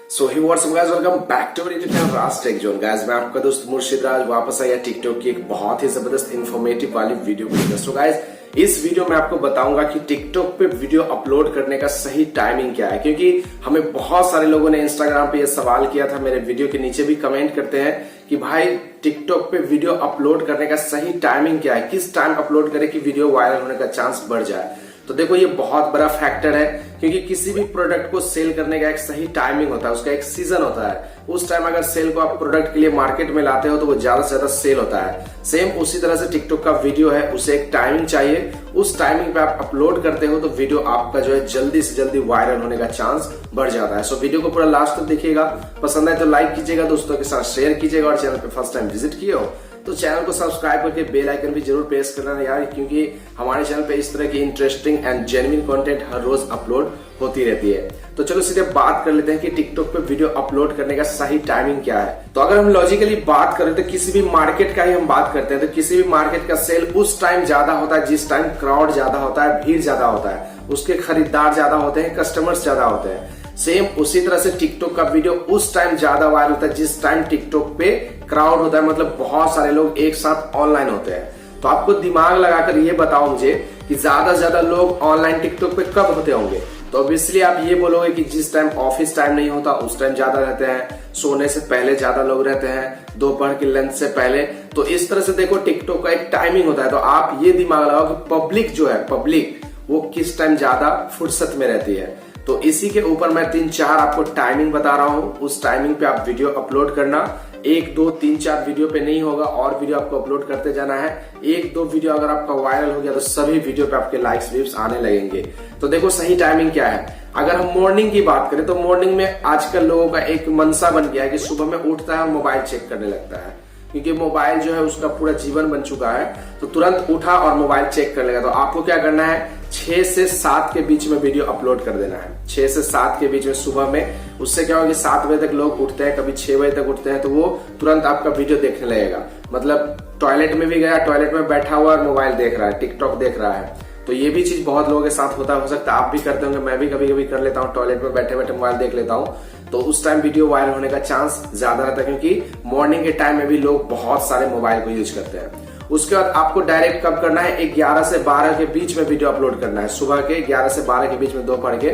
So hi what's up guys, welcome back to YouTube channel Raj Tech Zone. Guys मैं आपका दोस्त मुर्शिद राज वापस आया टिकटॉक की एक बहुत ही जबरदस्त इन्फॉर्मेटिव वाली वीडियो को। सो गाइस इस वीडियो में आपको बताऊंगा कि टिकटॉक पे वीडियो अपलोड करने का सही टाइमिंग क्या है, क्योंकि हमें बहुत सारे लोगों ने इंस्टाग्राम पे ये सवाल किया था, मेरे वीडियो के नीचे भी कमेंट करते हैं कि भाई टिकटॉक पे वीडियो अपलोड करने का सही टाइमिंग क्या है, किस टाइम अपलोड करें कि वीडियो वायरल होने का चांस बढ़ जाए। तो देखो ये बहुत बड़ा फैक्टर है, क्योंकि किसी भी प्रोडक्ट को सेल करने का एक सही टाइमिंग होता है, उसका एक सीजन होता है। उस टाइम अगर सेल को आप प्रोडक्ट के लिए मार्केट में लाते हो तो वो ज्यादा से ज्यादा सेल होता है। सेम उसी तरह से टिकटॉक का वीडियो है, उसे एक टाइमिंग चाहिए, उस टाइमिंग पे आप अपलोड करते हो तो वीडियो आपका जो है जल्दी से जल्दी वायरल होने का चांस बढ़ जाता है। सो वीडियो को पूरा लास्ट तक देखिएगा, पसंद आए तो लाइक कीजिएगा, दोस्तों के साथ शेयर कीजिएगा, और चैनल पे फर्स्ट टाइम विजिट किए हो तो चैनल को सब्सक्राइब करके बेल आइकन भी जरूर प्रेस करना यार, क्योंकि हमारे चैनल पे इस तरह की इंटरेस्टिंग एंड जेन्युइन कंटेंट हर रोज अपलोड होती रहती है। तो चलो सीधे बात कर लेते हैं कि टिकटॉक पे वीडियो अपलोड करने का सही टाइमिंग क्या है। तो अगर हम लॉजिकली बात करें तो किसी भी मार्केट का ही हम बात करते हैं तो किसी भी मार्केट का सेल उस टाइम ज्यादा होता है जिस टाइम क्राउड ज्यादा होता है, भीड़ ज्यादा होता है, उसके खरीदार ज्यादा होते हैं, कस्टमर्स ज्यादा होते हैं। सेम उसी तरह से टिकटॉक का वीडियो उस टाइम ज्यादा वायरल होता है जिस टाइम टिकटॉक पे क्राउड होता है, मतलब बहुत सारे लोग एक साथ ऑनलाइन होते हैं। तो आपको दिमाग लगाकर ये बताओ मुझे कि ज्यादा से ज्यादा लोग ऑनलाइन टिकटॉक पे कब होते होंगे। तो ऑब्वियसली आप ये बोलोगे कि जिस टाइम ऑफिस टाइम नहीं होता उस टाइम ज्यादा रहते हैं, सोने से पहले ज्यादा लोग रहते हैं, दोपहर के लंच से पहले। तो इस तरह से देखो टिकटॉक का एक टाइमिंग होता है। तो आप ये दिमाग लगाओ कि पब्लिक जो है, पब्लिक वो किस टाइम ज्यादा फुर्सत में रहती है। तो इसी के ऊपर मैं 3-4 आपको टाइमिंग बता रहा हूं, उस टाइमिंग पे आप वीडियो अपलोड करना। 1, 2, 3, 4 वीडियो पे नहीं होगा, और वीडियो आपको अपलोड करते जाना है। 1, 2 वीडियो अगर आपका वायरल हो गया तो सभी वीडियो पे आपके लाइक्स व्यूज आने लगेंगे। तो देखो सही टाइमिंग क्या है। अगर हम मॉर्निंग की बात करें तो मॉर्निंग में आजकल लोगों का एक मनसा बन गया है कि सुबह में उठता है और मोबाइल चेक करने लगता है, क्योंकि मोबाइल जो है उसका पूरा जीवन बन चुका है। तो तुरंत उठा और मोबाइल चेक कर लेगा। तो आपको क्या करना है, 6 से 7 के बीच में वीडियो अपलोड कर देना है। 6 से 7 के बीच में सुबह में। उससे क्या होगा कि 7 बजे तक लोग उठते हैं, कभी 6 बजे तक उठते हैं, तो वो तुरंत आपका वीडियो देखने लगेगा। मतलब टॉयलेट में भी गया, टॉयलेट में बैठा हुआ और मोबाइल देख रहा है, टिकटॉक देख रहा है। तो ये भी चीज बहुत लोगों के साथ होता है, हो सकता है आप भी करते होंगे, मैं भी कभी कभी कर लेता हूँ, टॉयलेट में बैठे बैठे मोबाइल देख लेता हूँ। तो उस टाइम वीडियो वायरल होने का चांस ज्यादा रहता है, क्योंकि मॉर्निंग के टाइम में भी लोग बहुत सारे मोबाइल को यूज करते हैं। उसके बाद आपको डायरेक्ट कब करना है, 11 से 12 के बीच में वीडियो अपलोड करना है। सुबह के 11 से 12 के बीच में, दोपहर के,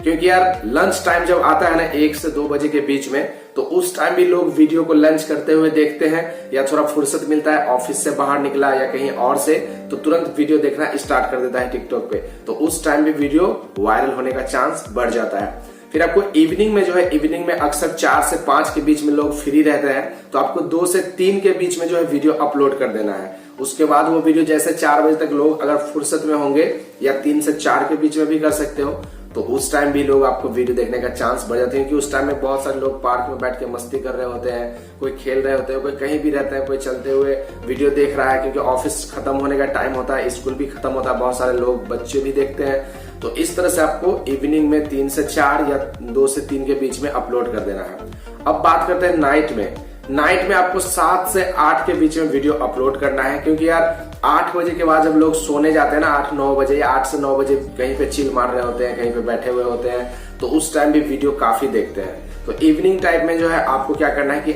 क्योंकि यार लंच टाइम जब आता है ना 1 से 2 बजे के बीच में, तो उस टाइम भी लोग वीडियो को लंच करते हुए देखते हैं, या थोड़ा फुर्सत मिलता है, ऑफिस से बाहर निकला या कहीं और से, तो तुरंत वीडियो देखना स्टार्ट कर देता है टिकटॉक पे। तो उस टाइम भी वीडियो वायरल होने का चांस बढ़ जाता है। फिर आपको इवनिंग में जो है, इवनिंग में अक्सर 4 से 5 के बीच में लोग फ्री रहते हैं, तो आपको 2 से 3 के बीच में जो है वीडियो अपलोड कर देना है। उसके बाद वो वीडियो जैसे 4 बजे तक लोग अगर फुर्सत में होंगे, या 3 से 4 के बीच में भी कर सकते हो, तो उस टाइम भी लोग आपको वीडियो देखने का चांस बढ़ जाते हैं, क्योंकि उस टाइम में बहुत सारे लोग पार्क में बैठ के मस्ती कर रहे होते हैं, कोई खेल रहे होते हैं, कोई कहीं भी रहते हैं, कोई चलते हुए वीडियो देख रहा है, क्योंकि ऑफिस खत्म होने का टाइम होता है, स्कूल भी खत्म होता है, बहुत सारे लोग बच्चे भी देखते हैं। तो इस तरह से आपको इवनिंग में 3 से 4 या 2 से 3 के बीच में अपलोड कर देना है। अब बात करते हैं नाइट में। नाइट में आपको 7 से 8 के बीच में वीडियो अपलोड करना है, क्योंकि यार 8 बजे के बाद जब लोग सोने जाते हैं ना, 8-9 बजे या 8 से 9 बजे कहीं पे चिल मार रहे होते हैं, कहीं पे बैठे हुए होते हैं, तो उस टाइम भी वीडियो काफी देखते हैं। तो इवनिंग टाइम में जो है आपको क्या करना है कि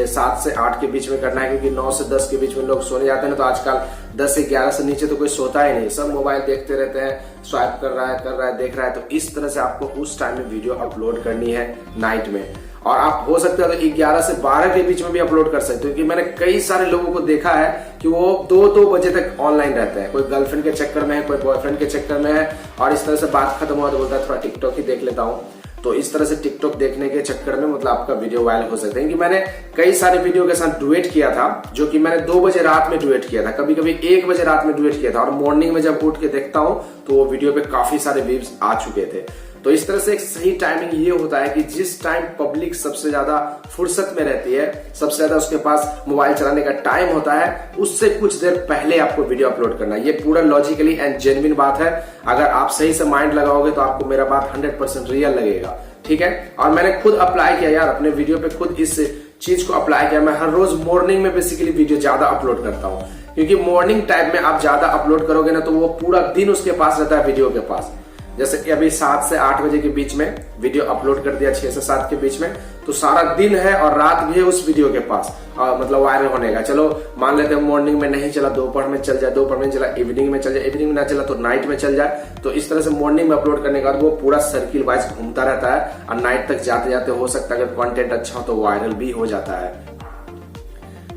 7 से 8 के बीच में करना है, क्योंकि 9 से 10 के बीच में लोग सोने जाते हैं ना। तो आजकल 10 से 11 से नीचे तो कोई सोता ही नहीं, सब मोबाइल देखते रहते हैं, स्वाइप कर रहा है, देख रहा है। तो इस तरह से आपको उस टाइम में वीडियो अपलोड करनी है नाइट में। और आप हो सकता है तो 11 से 12 के बीच में भी अपलोड कर सकते हो, क्योंकि मैंने कई सारे लोगों को देखा है कि वो 2-2 बजे तक ऑनलाइन रहते हैं। कोई गर्लफ्रेंड के चक्कर में है, कोई बॉयफ्रेंड के चक्कर में है, और इस तरह से बात खत्म हुआ तो बोलता है थोड़ा टिकटॉक ही देख लेता हूँ। तो इस तरह से टिकटॉक देखने के चक्कर में मतलब आपका वीडियो वायरल हो सकता है। क्योंकि मैंने कई सारे वीडियो के साथ डुएट किया था, जो कि मैंने 2 बजे रात में डुएट किया था, कभी कभी 1 बजे रात में डुएट किया था, और मॉर्निंग में जब उठ के देखता हूँ तो वो वीडियो पे काफी सारे व्यूज आ चुके थे। तो इस तरह से एक सही टाइमिंग ये होता है कि जिस टाइम पब्लिक सबसे ज्यादा फुर्सत में रहती है, सबसे ज्यादा उसके पास मोबाइल चलाने का टाइम होता है, उससे कुछ देर पहले आपको वीडियो अपलोड करना है। ये पूरा लॉजिकली एंड जेन्युइन बात है। अगर आप सही से माइंड लगाओगे तो आपको मेरा बात 100% रियल लगेगा, ठीक है। और मैंने खुद अप्लाई किया यार, अपने वीडियो पे खुद इस चीज को अप्लाई किया। मैं हर रोज मॉर्निंग में बेसिकली वीडियो ज्यादा अपलोड करता हूँ, क्योंकि मॉर्निंग टाइम में आप ज्यादा अपलोड करोगे ना तो वो पूरा दिन उसके पास रहता है वीडियो के पास। जैसे अभी 7 से 8 बजे के बीच में वीडियो अपलोड कर दिया, 6 से 7 के बीच में, तो सारा दिन है और रात भी है उस वीडियो के पास, मतलब वायरल होने का। चलो मान लेते हैं मॉर्निंग में नहीं चला, दोपहर में चल जाए, दोपहर में चला इवनिंग में चल जाए, इवनिंग में ना चला तो नाइट में चल जाए। तो इस तरह से मॉर्निंग में अपलोड करने के बाद वो पूरा सर्किल वाइज घूमता रहता है और नाइट तक जाते जाते हो सकता है अगर कंटेंट अच्छा हो तो वायरल भी हो जाता है।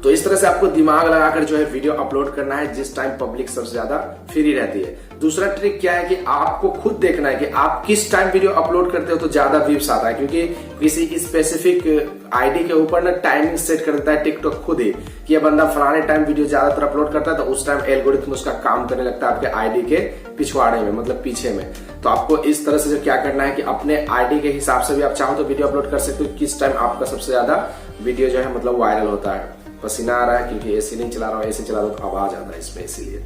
तो इस तरह से आपको दिमाग लगाकर जो है वीडियो अपलोड करना है जिस टाइम पब्लिक सबसे ज्यादा फ्री रहती है। दूसरा ट्रिक क्या है कि आपको खुद देखना है कि आप किस टाइम वीडियो अपलोड करते हो तो ज्यादा व्यूज आता है, क्योंकि किसी स्पेसिफिक आईडी के ऊपर ना टाइमिंग सेट कर देता है टिकटॉक खुद ही कि ये बंदा फलाने टाइम वीडियो ज्यादातर अपलोड करता है तो उस टाइम एल्गोरिथम उसका काम करने लगता है आपके आईडी के पिछवाड़े में, मतलब पीछे में। तो आपको इस तरह से जो क्या करना है कि अपने आईडी के हिसाब से भी आप चाहो तो वीडियो अपलोड कर सकते हो किस टाइम आपका सबसे ज्यादा वीडियो जो है मतलब वायरल होता है। पसीना आ रहा है क्योंकि एसी नहीं चला रहा हूं, एसी चला रहा हूं तो आवाज आता है इसमें, इसीलिए।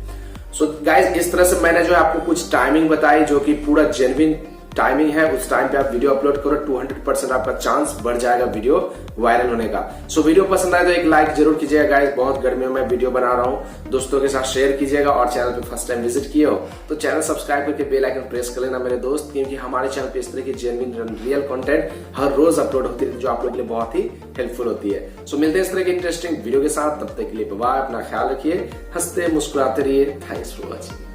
सो गाइज इस तरह से मैंने जो है आपको कुछ टाइमिंग बताई जो कि पूरा जेन्युइन टाइमिंग है, उस टाइम पे आप वीडियो अपलोड करो, 200% आपका चांस बढ़ जाएगा वीडियो वायरल होने का। सो वीडियो पसंद आए तो एक लाइक जरूर कीजिएगा गाइज, बहुत गर्मियों में वीडियो बना रहा हूं, दोस्तों के साथ शेयर कीजिएगा, और चैनल पे फर्स्ट टाइम विजिट किए हो तो चैनल सब्सक्राइब करके बेल आइकन प्रेस कर लेना मेरे दोस्त, क्योंकि हमारे चैनल पे इस तरह की जेन्युइन रियल कंटेंट हर रोज अपलोड होती है जो आप लोग के लिए बहुत ही हेल्पफुल होती है। सो मिलते हैं इस तरह की इंटरेस्टिंग वीडियो के साथ, तब तक के लिए बाय, अपना ख्याल रखिए, हंसते मुस्कुराते रहिए। Thanks for watching.